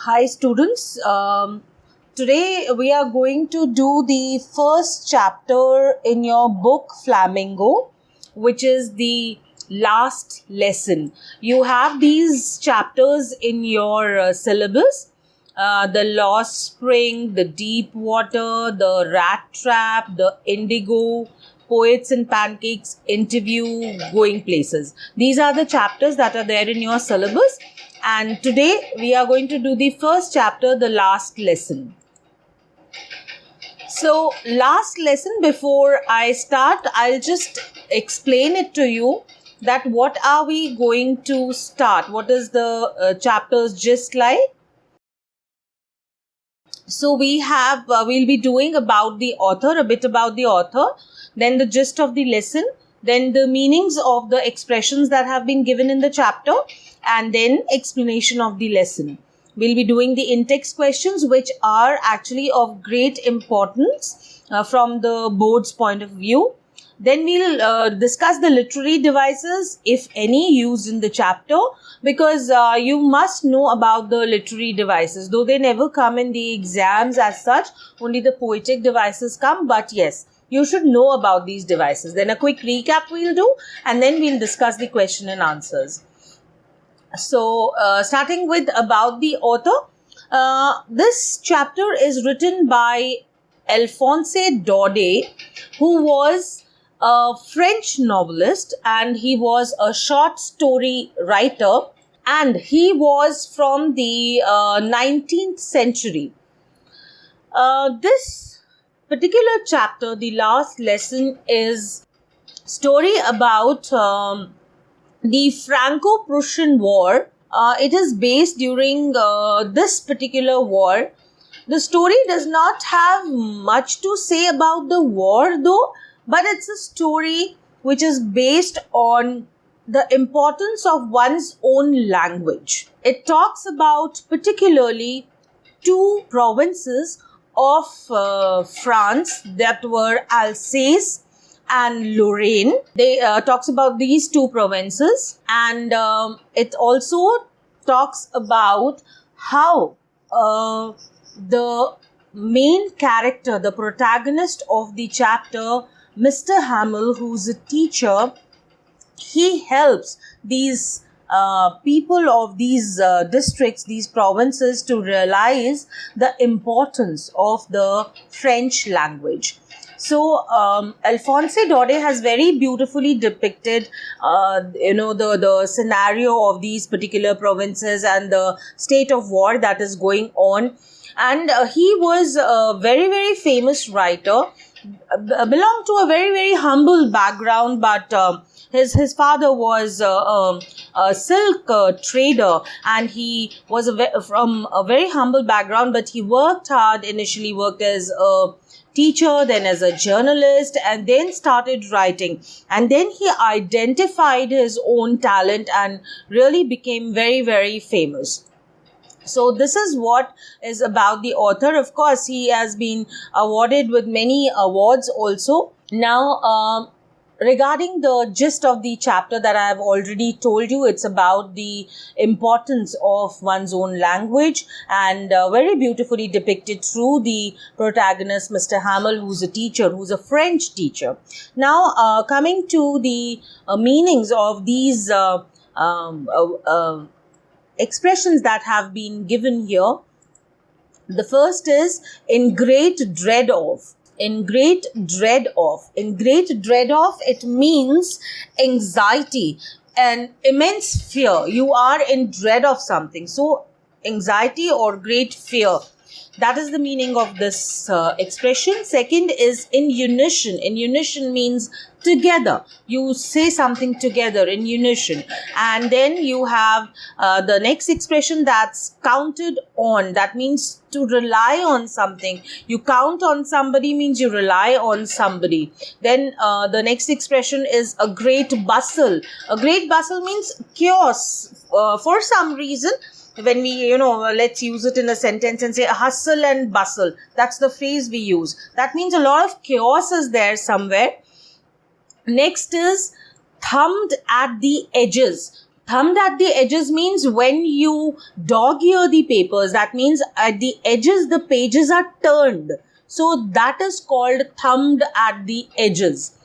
Hi students, today we are going to do the first chapter in your book Flamingo, which is the last lesson. You have these chapters in your syllabus, the Lost Spring, the Deep Water, the Rat Trap, the Indigo, Poets and Pancakes, Interview, Going Places. These are the chapters that are there in your syllabus. And today we are going to do the first chapter, the last lesson. So, last lesson, before I start, I'll just explain it to you that what are we going to start? What is the chapter's gist like? So we'll be doing about the author, a bit about the author, then the gist of the lesson, then the meanings of the expressions that have been given in the chapter, and then explanation of the lesson. We'll be doing the in-text questions, which are actually of great importance from the board's point of view. Then we'll discuss the literary devices, if any, used in the chapter, because you must know about the literary devices. Though they never come in the exams as such, only the poetic devices come. But yes, you should know about these devices. Then a quick recap we'll do, and then we'll discuss the question and answers. So, starting with about the author, this chapter is written by Alphonse Daudet, who was a French novelist and he was a short story writer, and he was from the 19th century. This particular chapter, the last lesson, is story about the Franco-Prussian War. It is based during this particular war. The story does not have much to say about the war though, but it's a story which is based on the importance of one's own language. It talks about particularly two provinces of France that were Alsace and Lorraine. They talks about these two provinces, and it also talks about how the main character, the protagonist of the chapter, Mr. Hamel, who's a teacher, he helps these people of these districts, these provinces, to realize the importance of the French language. So, Alphonse Daudet has very beautifully depicted, the scenario of these particular provinces and the state of war that is going on. And he was a very, very famous writer, belonged to a very, very humble background, but his father was a silk trader, and he was from a very humble background, but he worked hard. Initially worked as a teacher, then as a journalist, and then started writing. And then he identified his own talent and really became very, very famous. So this is what is about the author. Of course, he has been awarded with many awards also. Now, regarding the gist of the chapter that I have already told you, it's about the importance of one's own language, and very beautifully depicted through the protagonist, Mr. Hamel, who's a teacher, who's a French teacher. Now, coming to the meanings of these expressions that have been given here. The first is in great dread of. In great dread of. In great dread of, it means anxiety and immense fear. You are in dread of something. So, anxiety or great fear. That is the meaning of this expression. Second is in unison. In unison means together. You say something together in unison. And then you have the next expression, that's counted on. That means to rely on something. You count on somebody means you rely on somebody. Then the next expression is a great bustle. A great bustle means chaos. For some reason, when we, let's use it in a sentence and say hustle and bustle. That's the phrase we use. That means a lot of chaos is there somewhere. Next is thumbed at the edges. Thumbed at the edges means when you dog-ear the papers, that means at the edges the pages are turned. So that is called thumbed at the edges.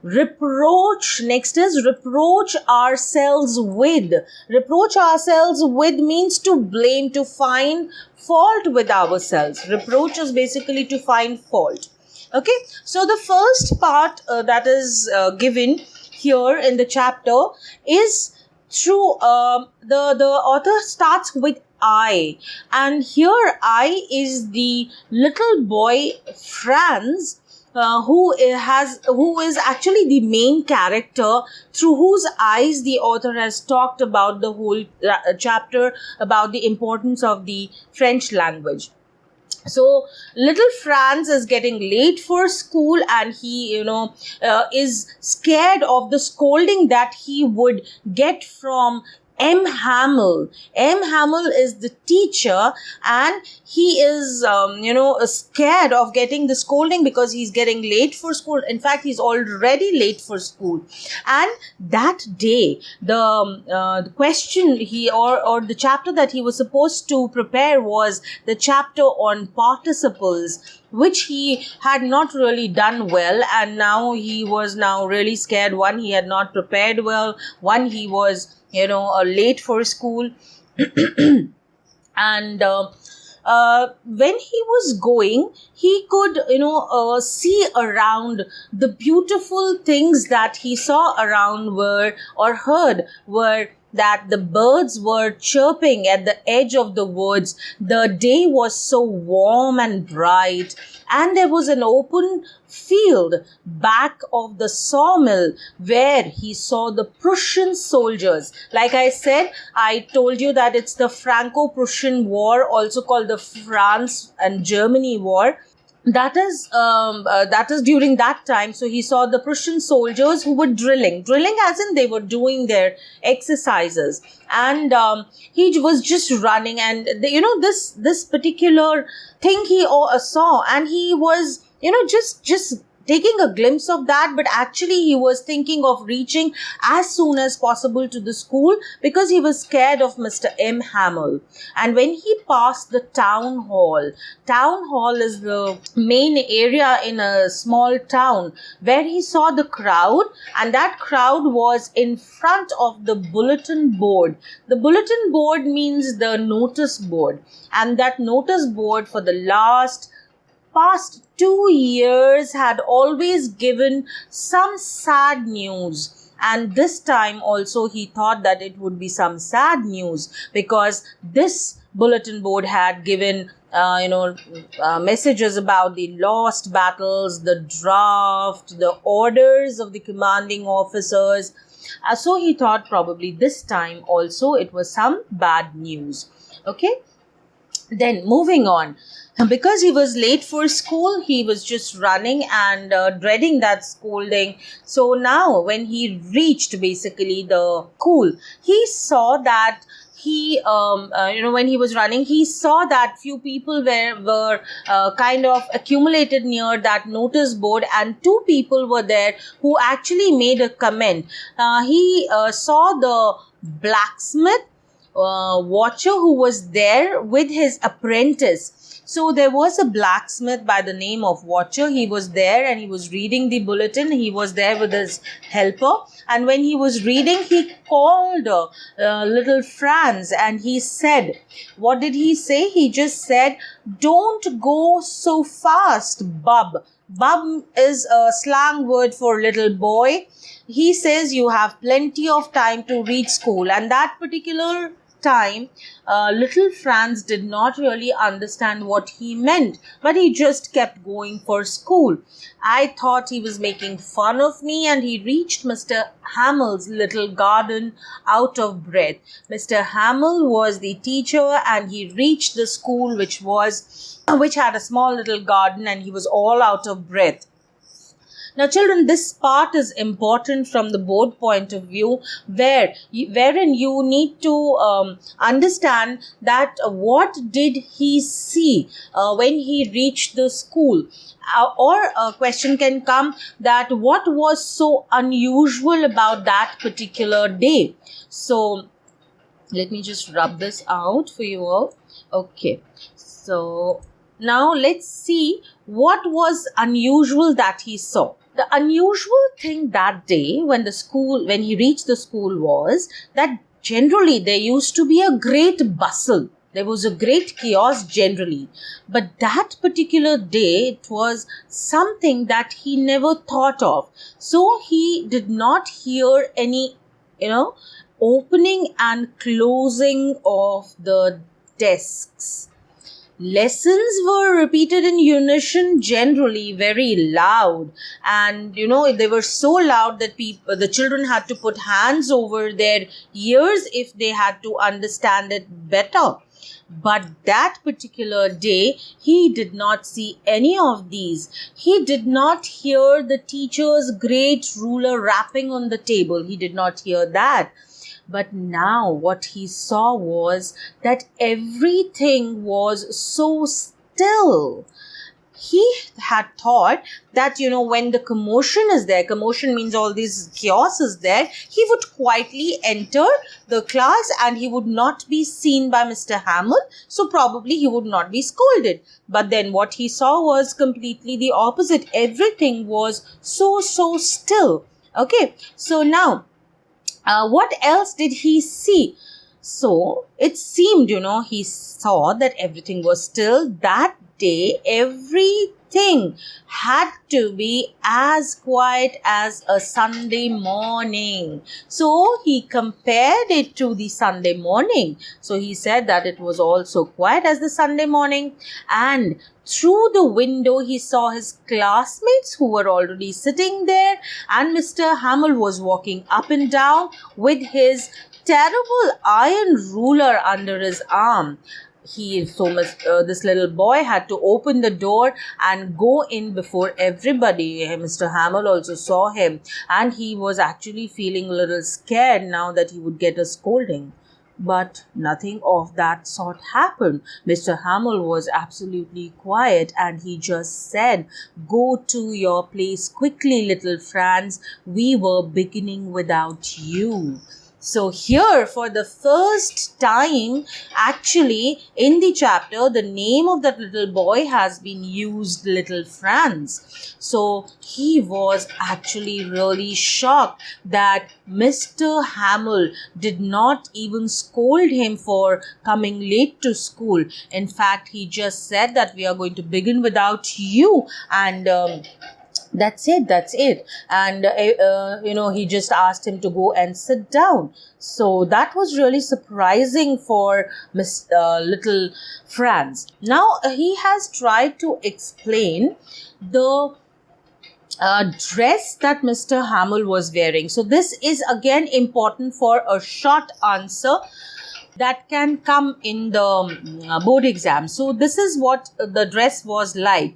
Reproach, next is reproach ourselves with. Reproach ourselves with means to blame, to find fault with ourselves. Reproach is basically to find fault. Okay, so the first part that is given here in the chapter is through the author starts with I, and here I is the little boy Franz, who is actually the main character, through whose eyes the author has talked about the whole chapter about the importance of the French language. So little Franz is getting late for school, and he is scared of the scolding that he would get from M. Hamill. M. Hamill is the teacher, and he is, scared of getting the scolding because he's getting late for school. In fact, he's already late for school. And that day, the question or the chapter that he was supposed to prepare was the chapter on participles, which he had not really done well, and now he was now really scared. One, he had not prepared well. One, he was late for school. And when he was going, he could see around the beautiful things that he saw around or heard were that the birds were chirping at the edge of the woods. The day was so warm and bright, and there was an open field back of the sawmill where he saw the Prussian soldiers. Like I said, I told you that it's the Franco-Prussian War, also called the France and Germany War. That is during that time. So he saw the Prussian soldiers who were drilling as in they were doing their exercises, and he was just running, and this particular thing he saw, and he was just taking a glimpse of that, but actually he was thinking of reaching as soon as possible to the school because he was scared of Mr. M. Hamill. And when he passed the town hall is the main area in a small town, where he saw the crowd, and that crowd was in front of the bulletin board. The bulletin board means the notice board, and that notice board for the past 2 years had always given some sad news, and this time also he thought that it would be some sad news because this bulletin board had given messages about the lost battles, the draft, the orders of the commanding officers. So he thought probably this time also it was some bad news. Okay, then moving on. Because he was late for school, he was just running and dreading that scolding. So now when he reached basically the school, he saw that when he was running, he saw that few people were kind of accumulated near that notice board, and 2 people were there who actually made a comment. He saw the blacksmith watcher who was there with his apprentice. So there was a blacksmith by the name of Watcher. He was there and he was reading the bulletin. He was there with his helper. And when he was reading, he called little Franz and he said, what did he say? He just said, "Don't go so fast, bub." Bub is a slang word for little boy. He says you have plenty of time to reach school. And that particular time, little Franz did not really understand what he meant, but he just kept going for school. I thought he was making fun of me, and he reached Mr. Hamill's little garden out of breath. Mr. Hamill was the teacher, and he reached the school which had a small little garden, and he was all out of breath. Now, children, this part is important from the board point of view, wherein you need to understand that what did he see when he reached the school. Or a question can come that what was so unusual about that particular day. So, Let me just rub this out for you all. Okay. So now let's see what was unusual that he saw. The unusual thing that day when he reached the school was that generally there used to be a great bustle. There was a great chaos generally. But that particular day, it was something that he never thought of. So he did not hear any, opening and closing of the desks. Lessons were repeated in unison, generally very loud, and they were so loud that the children had to put hands over their ears if they had to understand it better. But that particular day, he did not see any of these. He did not hear the teacher's great ruler rapping on the table. He did not hear that. But now what he saw was that everything was so still. He had thought that, when the commotion means all these chaos is there, he would quietly enter the class and he would not be seen by Mr. Hamill. So probably he would not be scolded. But then what he saw was completely the opposite. Everything was so still. Okay. So now, what else did he see? So it seemed, he saw that everything was still. That day, everything had to be as quiet as a Sunday morning. So he compared it to the Sunday morning. So he said that it was also quiet as the Sunday morning. And through the window, he saw his classmates who were already sitting there, and Mr. Hamill was walking up and down with his terrible iron ruler under his arm. This little boy had to open the door and go in before everybody. Mr. Hamill also saw him, and he was actually feeling a little scared now that he would get a scolding. But nothing of that sort happened. Mr. Hamill was absolutely quiet and he just said, "Go to your place quickly, little Franz. We were beginning without you." So here, for the first time, actually, in the chapter, the name of that little boy has been used, Little Franz. So he was actually really shocked that Mr. Hamill did not even scold him for coming late to school. In fact, he just said that we are going to begin without you, and that's it. And he just asked him to go and sit down. So that was really surprising for little Franz. Now he has tried to explain the dress that Mr. Hamill was wearing. So this is again important for a short answer that can come in the board exam. So this is what the dress was like.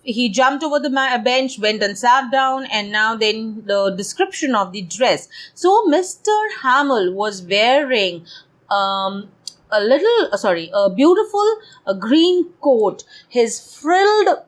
He jumped over the bench, went and sat down, and now then the description of the dress. So Mr. Hamill was wearing a beautiful green coat, his frilled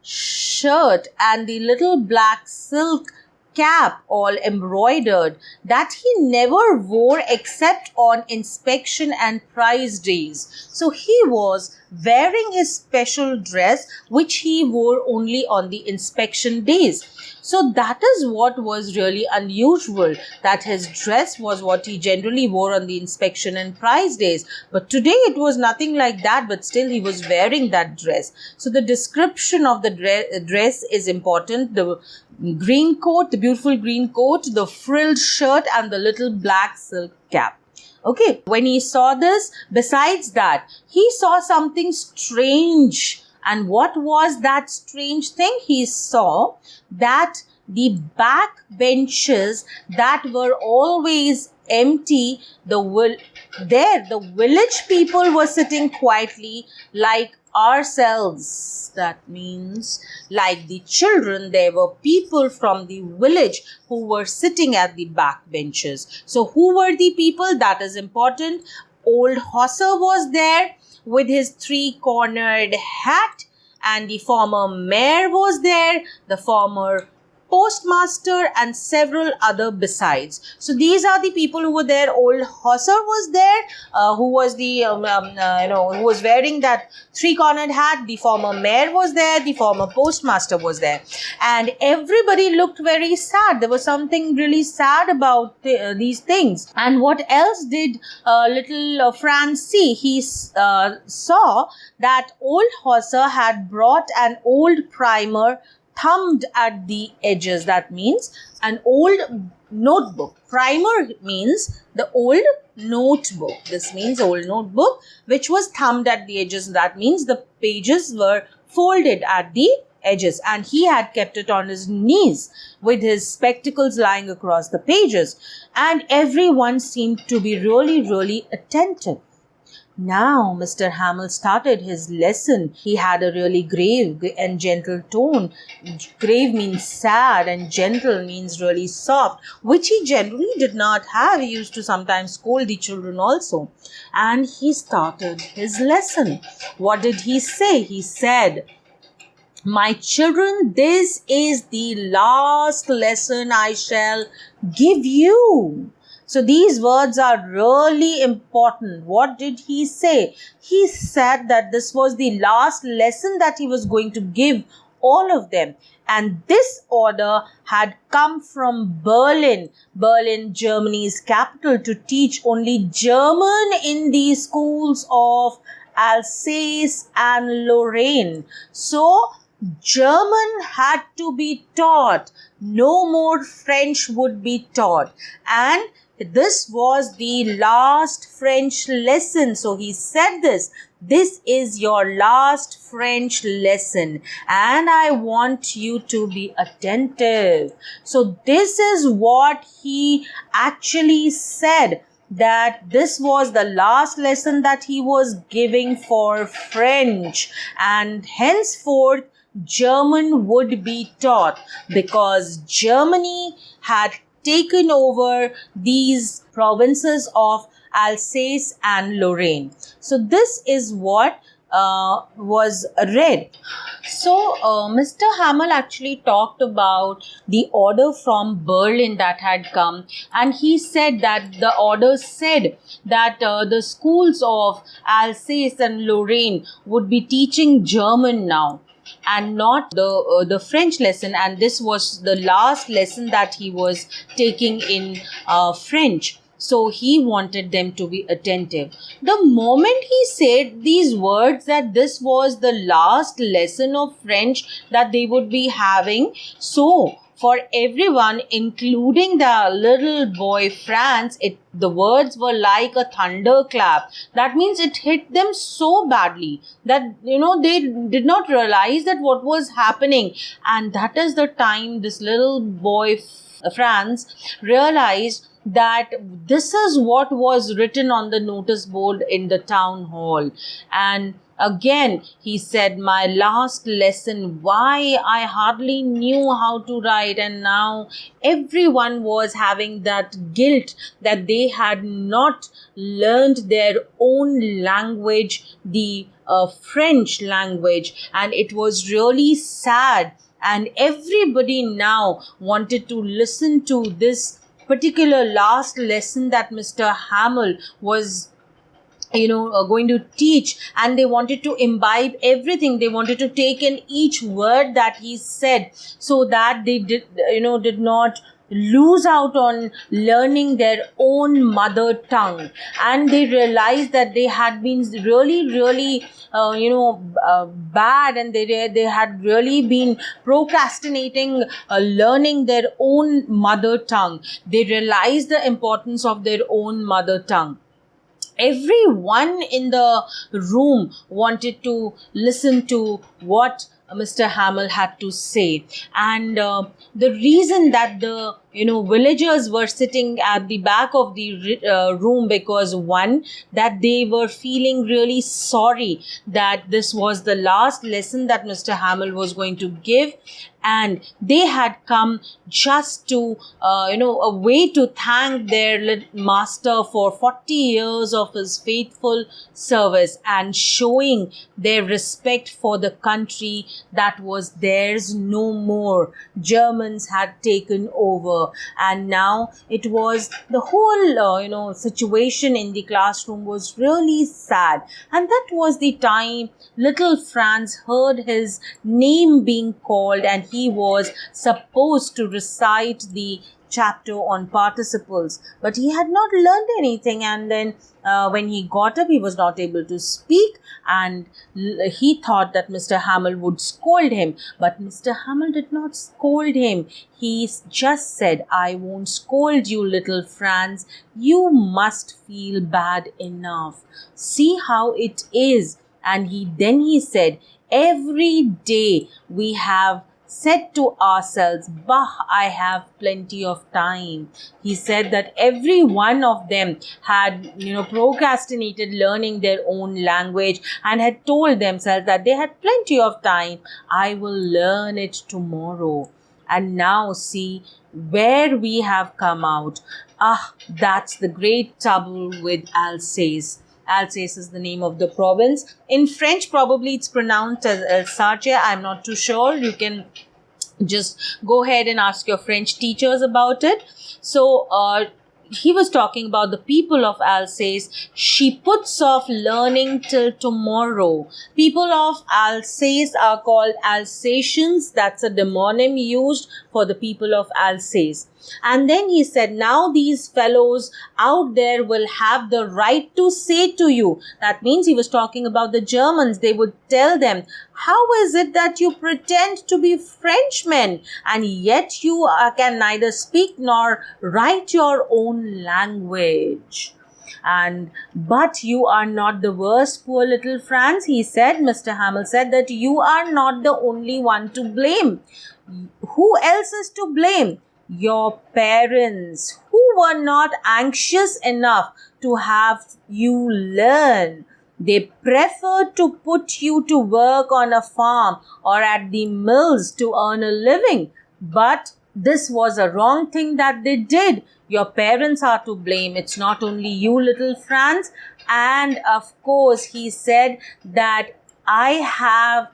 shirt, and the little black silk cap all embroidered that he never wore except on inspection and prize days. So he was wearing his special dress which he wore only on the inspection days. So that is what was really unusual, that his dress was what he generally wore on the inspection and prize days. But today it was nothing like that, but still he was wearing that dress. So the description of the dress is important. The green coat, the beautiful green coat, the frilled shirt, and the little black silk cap. Okay, when he saw this, besides that, he saw something strange. And what was that strange thing? He saw that the back benches that were always empty, the village people were sitting quietly like ourselves. That means, like the children, there were people from the village who were sitting at the back benches. So who were the people? That is important. Old Hosser was there with his three-cornered hat, and the former mayor was there, the former postmaster, and several other besides. So these are the people who were there. Old Hosser was there, who was the who was wearing that three-cornered hat. The former mayor was there. The former postmaster was there, and everybody looked very sad. There was something really sad about these things. And what else did little Franz see? He saw that old Hosser had brought an old primer thumbed at the edges. That means an old notebook. Primer means the old notebook. This means old notebook which was thumbed at the edges. That means the pages were folded at the edges, and he had kept it on his knees with his spectacles lying across the pages, and everyone seemed to be really attentive. Now Mr. Hamel started his lesson. He had a really grave and gentle tone. Grave means sad and gentle means really soft, which he generally did not have. He used to sometimes scold the children also. And he started his lesson. What did he say? He said, "My children, this is the last lesson I shall give you." So these words are really important. What did he say? He said that this was the last lesson that he was going to give all of them. And this order had come from Berlin, Germany's capital, to teach only German in the schools of Alsace and Lorraine. So German had to be taught. No more French would be taught. And this was the last French lesson. So he said this is your last French lesson, and I want you to be attentive. So this is what he actually said, that this was the last lesson that he was giving for French, and henceforth German would be taught, because Germany had taken over these provinces of Alsace and Lorraine. So this is what was read. So Mr. Hamel actually talked about the order from Berlin that had come, and he said that the order said that the schools of Alsace and Lorraine would be teaching German now, and not the French lesson, and this was the last lesson that he was taking in French. So he wanted them to be attentive. The moment he said these words, that this was the last lesson of French that they would be having, so for everyone, including the little boy Franz, the words were like a thunderclap. That means it hit them so badly that, they did not realize that what was happening. And that is the time this little boy Franz realized that this is what was written on the notice board in the town hall. And again he said, "My last lesson, why I hardly knew how to write." And now everyone was having that guilt that they had not learned their own language, the French language, and it was really sad. And everybody now wanted to listen to this particular last lesson that Mr. Hamel was going to teach, and they wanted to imbibe everything. They wanted to take in each word that he said, so that they did not lose out on learning their own mother tongue. And they realized that they had been really bad, and they had really been procrastinating learning their own mother tongue. They realized the importance of their own mother tongue. Everyone in the room wanted to listen to what Mr. Hamel had to say. And the reason that the villagers were sitting at the back of the room, because one, that they were feeling really sorry that this was the last lesson that Mr. Hamill was going to give, and they had come just to a way to thank their master for 40 years of his faithful service, and showing their respect for the country that was theirs no more. Germans had taken over, and now it was the whole situation in the classroom was really sad. And that was the time little Franz heard his name being called, and he was supposed to recite the chapter on participles, but he had not learned anything. And then when he got up, he was not able to speak, and he thought that Mr. Hamill would scold him, but Mr. Hamill did not scold him. He just said, "I won't scold you, little Franz. You must feel bad enough. See how it is." And he said, "Every day we have said to ourselves, 'Bah, I have plenty of time.'" He said that every one of them had, procrastinated learning their own language, and had told themselves that they had plenty of time. "I will learn it tomorrow." And now see where we have come out. That's the great trouble with Alsace. Alsace is the name of the province. In French, probably it's pronounced as Alsace. I'm not too sure. You can just go ahead and ask your French teachers about it. So, he was talking about the people of Alsace. "She puts off learning till tomorrow." People of Alsace are called Alsatians. That's a demonym used for the people of Alsace. And then he said, "Now these fellows out there will have the right to say to you." That means he was talking about the Germans. They would tell them, "How is it that you pretend to be Frenchmen, and yet you can neither speak nor write your own language? But you are not the worst, poor little Franz," he said. Mr. Hamill said that you are not the only one to blame. Who else is to blame? Your parents, who were not anxious enough to have you learn. They preferred to put you to work on a farm or at the mills to earn a living. But this was a wrong thing that they did. Your parents are to blame. It's not only you, little Franz. And of course, he said that I have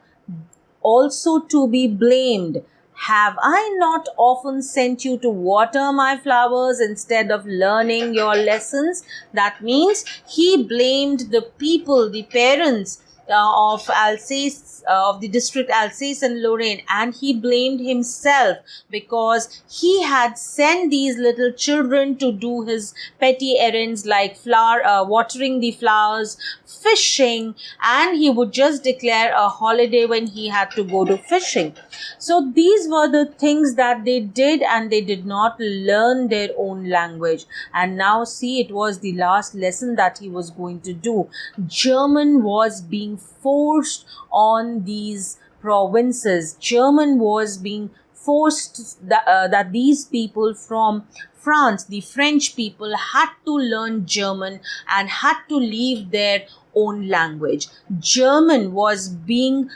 also to be blamed. Have I not often sent you to water my flowers instead of learning your lessons? That means he blamed the people, the parents of Alsace, of the district Alsace and Lorraine, and he blamed himself because he had sent these little children to do his petty errands like watering the flowers, fishing, and he would just declare a holiday when he had to go to fishing. So these were the things that they did, and they did not learn their own language. And now see, it was the last lesson that he was going to do. German was being forced on these provinces. German was being forced that these people from France, the French people, had to learn German and had to leave their own language. German was being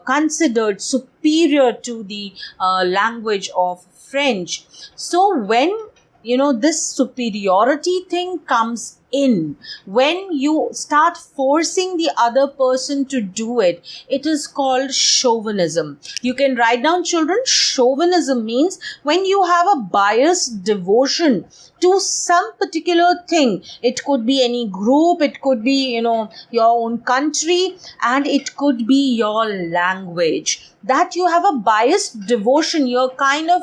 considered superior to the language of French. So when this superiority thing comes in, when you start forcing the other person to do it, it is called chauvinism. You can write down, children. Chauvinism means when you have a biased devotion to some particular thing. It could be any group, it could be your own country, and it could be your language. That you have a biased devotion, you're kind of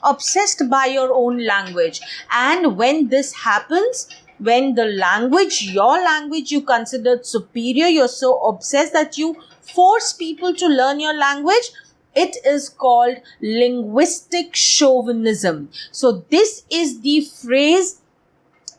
obsessed by your own language. And when this happens, when the language, your language, you considered superior, you're so obsessed that you force people to learn your language, it is called linguistic chauvinism. So this is the phrase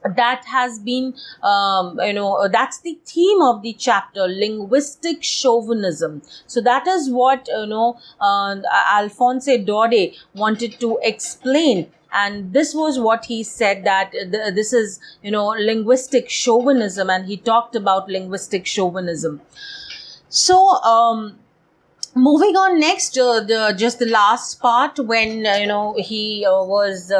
that has been, that's the theme of the chapter, linguistic chauvinism. So that is what, Alphonse Daudet wanted to explain. And this was what he said, that this is, linguistic chauvinism, and he talked about linguistic chauvinism. So, moving on next, just the last part, when he was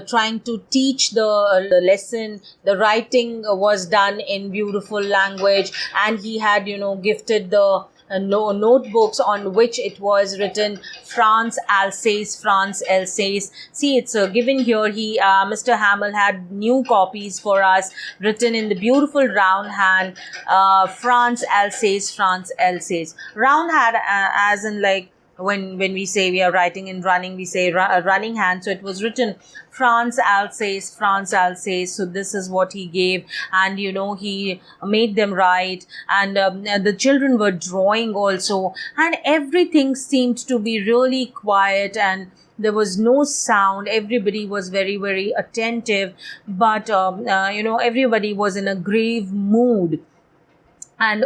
trying to teach the lesson. The writing was done in beautiful language, and he had gifted the notebooks on which it was written, France Alsace, France Alsace. See, it's given here. He Mr. Hamel had new copies for us, written in the beautiful round hand, France Alsace, France Alsace. Round hand, as in, like, when we say we are writing in running, we say running hand. So it was written France Alsace, France Alsace. So this is what he gave, and he made them write, and the children were drawing also, and everything seemed to be really quiet, and there was no sound. Everybody was very, very attentive, but everybody was in a grave mood. And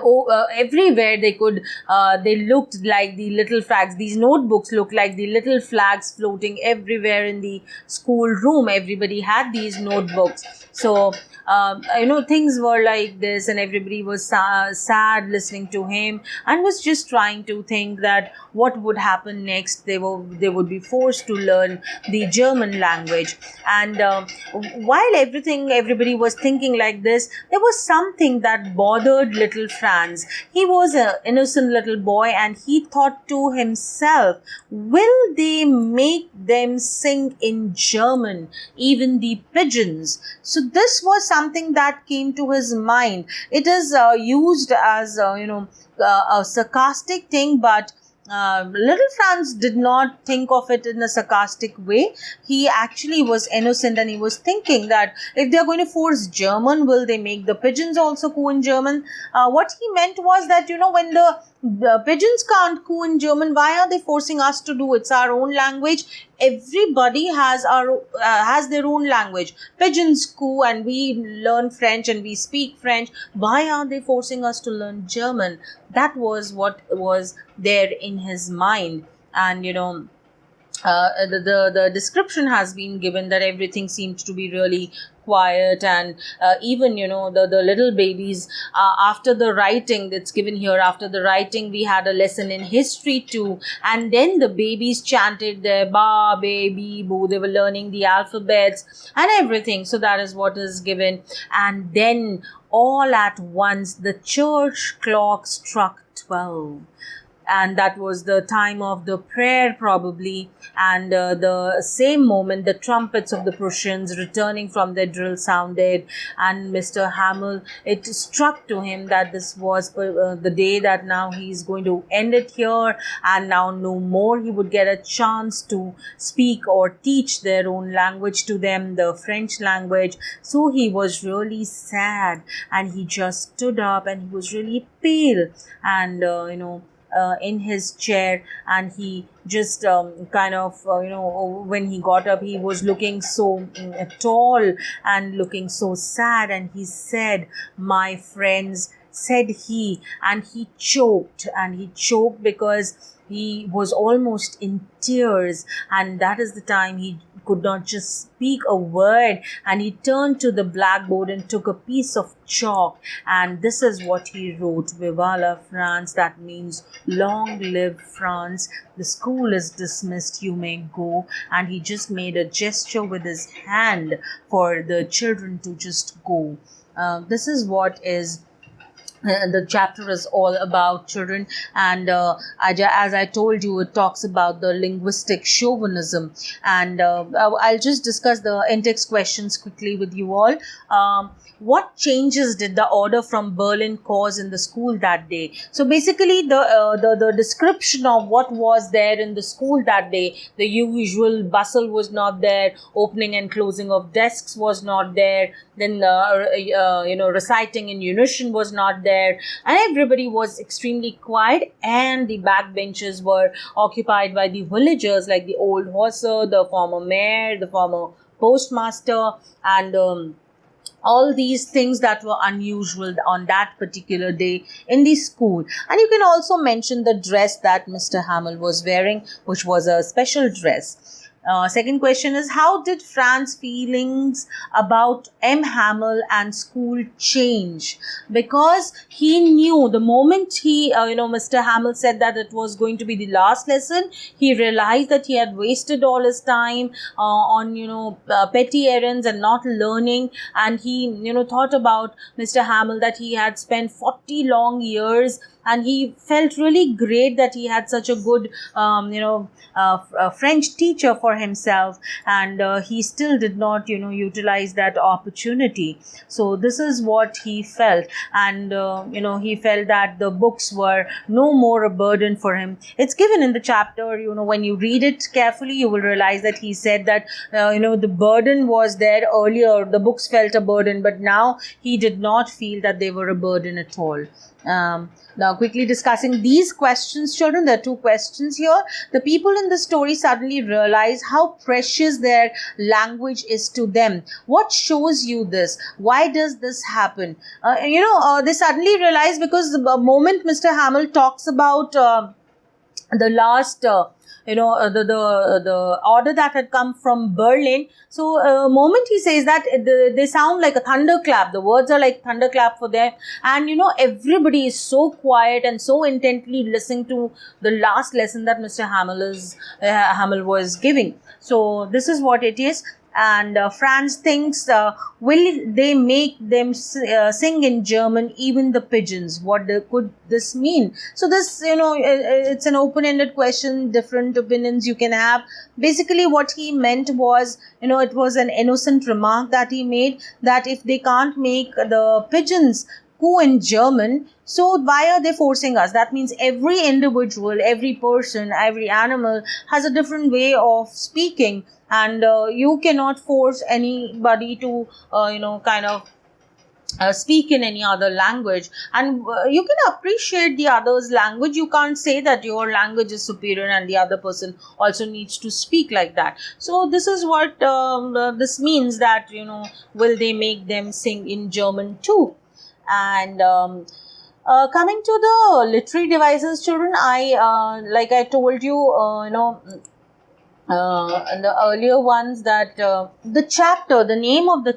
everywhere they looked like the little flags. These notebooks looked like the little flags floating everywhere in the school room. Everybody had these notebooks. So things were like this, and everybody was sad listening to him, and was just trying to think that what would happen next. They would be forced to learn the German language. And while everybody was thinking like this, there was something that bothered little Franz. He was an innocent little boy, and he thought to himself, will they make them sing in German, even the pigeons? So this was something that came to his mind. It is used as a sarcastic thing, but little Franz did not think of it in a sarcastic way. He actually was innocent, and he was thinking that if they're going to force German, will they make the pigeons also coo in German? What he meant was that, when the pigeons can't coo in German, why are they forcing us to do? It's our own language. Everybody has their own language. Pigeons coo, and we learn French, and we speak French. Why are they forcing us to learn German? That was what was there in his mind. And the description has been given that everything seemed to be really quiet, and even the little babies, after the writing that's given here, after the writing, we had a lesson in history too, and then the babies chanted their ba, baby, boo. They were learning the alphabets and everything. So that is what is given. And then all at once the church clock struck 12, and that was the time of the prayer probably. And the same moment, the trumpets of the Prussians returning from their drill sounded, and Mr. Hamel, it struck to him that this was the day that now he's going to end it here, and now no more he would get a chance to speak or teach their own language to them, the French language. So he was really sad, and he just stood up, and he was really pale, and in his chair, and he just when he got up, he was looking so tall and looking so sad, and he said, "My friends," said he, and he choked because he was almost in tears, and that is the time he could not just speak a word, and he turned to the blackboard and took a piece of chalk, and this is what he wrote: "Viva la France," that means long live France. The school is dismissed, you may go. And he just made a gesture with his hand for the children to just go. This is what is the chapter is all about, children. And as I told you, it talks about the linguistic chauvinism. And I'll just discuss the in-text questions quickly with you all. What changes did the order from Berlin cause in the school that day? So basically, the description of what was there in the school that day, the usual bustle was not there, opening and closing of desks was not there, then reciting in unison was not there, and everybody was extremely quiet, and the backbenches were occupied by the villagers, like the old horser, the former mayor, the former postmaster, and all these things that were unusual on that particular day in the school. And you can also mention the dress that Mr. Hamill was wearing, which was a special dress. Second question is, how did Fran's feelings about M. Hamill and school change? Because he knew the moment Mr. Hamill said that it was going to be the last lesson, he realized that he had wasted all his time on, petty errands and not learning. And he, thought about Mr. Hamill, that he had spent 40 long years, and he felt really great that he had such a good, French teacher for himself, and he still did not, utilize that opportunity. So this is what he felt, and he felt that the books were no more a burden for him. It's given in the chapter. When you read it carefully, you will realize that he said that the burden was there earlier. The books felt a burden, but now he did not feel that they were a burden at all. Now, quickly discussing these questions, children, there are two questions here. The people in the story suddenly realize how precious their language is to them. What shows you this? Why does this happen? They suddenly realize because the moment Mr. Hamill talks about the last the order that had come from Berlin. So moment he says that, they sound like a thunderclap. The words are like thunderclap for them, and everybody is so quiet and so intently listening to the last lesson that Mr. Hamill was giving. So this is what it is. And Franz thinks, will they make them sing in German, even the pigeons? What could this mean? So this, it's an open-ended question, different opinions you can have. Basically what he meant was, it was an innocent remark that he made, that if they can't make the pigeons coo in German, so why are they forcing us? That means every individual, every person, every animal has a different way of speaking, and you cannot force anybody to speak in any other language. And you can appreciate the other's language. You can't say that your language is superior and the other person also needs to speak like that. So this is what this means, that will they make them sing in German too? And coming to the literary devices, children, like I told you, and the earlier ones, that the name of the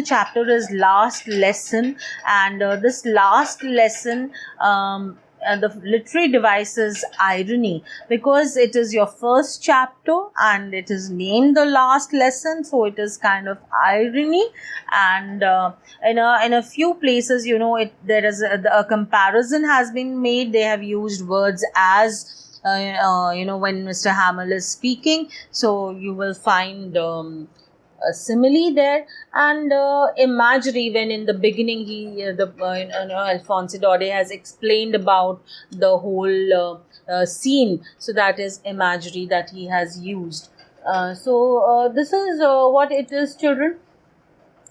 chapter is Last Lesson. And this last lesson, and the literary device is irony, because it is your first chapter and it is named the last lesson, so it is kind of irony. And in a few places, there is a comparison has been made. They have used words as when Mr. Hamill is speaking, so you will find a simile there. And imagery, when in the beginning Alphonse Daudet has explained about the whole scene, so that is imagery that he has used. So this is what it is, children.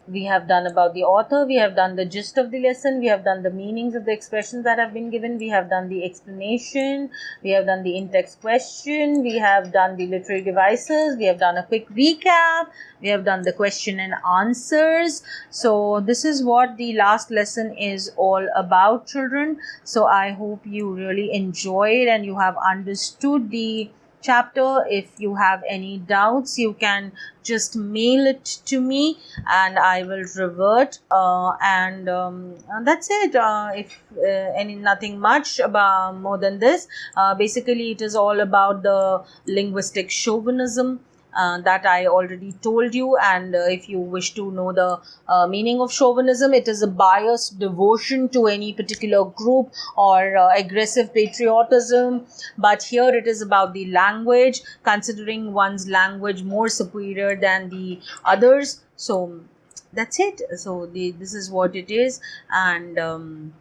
We have done about the author, we have done the gist of the lesson, we have done the meanings of the expressions that have been given, we have done the explanation, we have done the in-text question, we have done the literary devices, we have done a quick recap, we have done the question and answers. So this is what the last lesson is all about, children. So I hope you really enjoyed and you have understood the chapter. If you have any doubts, you can just mail it to me and I will revert. And that's it. If nothing much about more than this, basically it is all about the linguistic chauvinism that I already told you. And if you wish to know the meaning of chauvinism, it is a biased devotion to any particular group or aggressive patriotism. But here it is about the language, considering one's language more superior than the others. So that's it. So this is what it is. And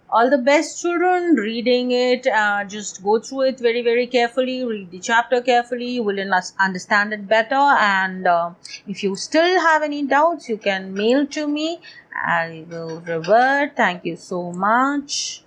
all the best, children, reading it. Just go through it very, very carefully. Read the chapter carefully. You will understand it better. And if you still have any doubts, you can mail to me. I will revert. Thank you so much.